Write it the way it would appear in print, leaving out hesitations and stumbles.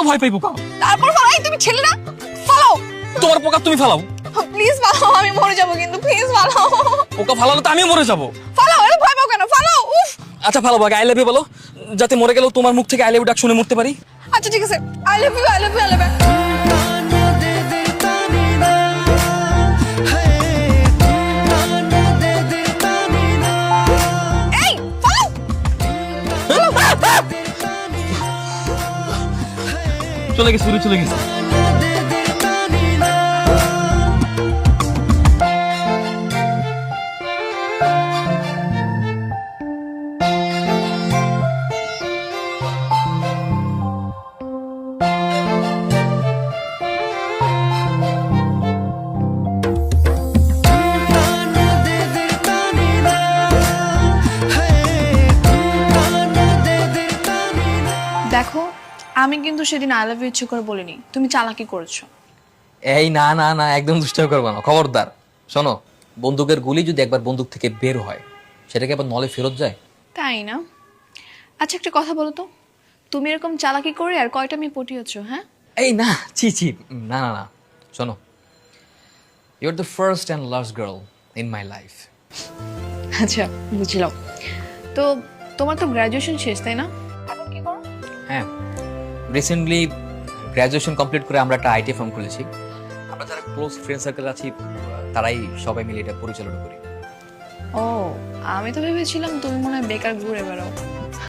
ভয় পাই পোকা। তারপর ফালাই, তুমি ছেলে না, ফালাও। তোমার পোকা তুমি ফালাও। প্লিজ ফালাও, আমি মরে যাবো কিন্তু, প্লিজ ফালাও। পোকা ফালালে তো আমিও মরে যাবো। ফালাও, আরে ভয় পাও কেন, ফালাও। উফ। আচ্ছা ফালাবো, আগে আই লাভ ইউ বলো, যাতে মরে গেলেও তোমার মুখ থেকে আই লাভ ইউ ডাক শুনে মরতে পারি। আচ্ছা ঠিক আছে, I love you, I love you, I love you. এই ফালাও। চলে গেছে, উড়ে চলে গেছে। দেখো, আমি কিন্তু সেদিন আই লাভ ইউ ইচ্ছে করে বলিনি, তুমি চালাকি করেছো। এই না না না, একদম দুষ্টামি করবো না, খবরদার। শোনো, বন্দুকের গুলি যদি একবার বন্দুক থেকে বের হয়, সেটাকে আবার নলে ফেরত যায়? তাই না? আচ্ছা একটা কথা বলো তো, তুমি এরকম চালাকি করে আর কয়টা মেয়ে পটিয়েছো? হ্যাঁ, এই না, ছি ছি, না না না, শোনো, you are the first and last girl in my life. আচ্ছা বুঝলাম। তো তোমার তো গ্রাজুয়েশন শেষ, তাই না? এখন কি করো? হ্যাঁ, রিসেন্টলি গ্র্যাজুয়েশন কমপ্লিট করে আমরা একটা আইটি ফার্ম খুলেছি। আমরা যারা ক্লোজ ফ্রেন্ড সার্কেল আছি, তারাই সবাই মিলে এটা পরিচালনা করি। ও, আমি তো ভেবেছিলাম তুমি মনে হয় বেকার ঘুরে বেড়াও।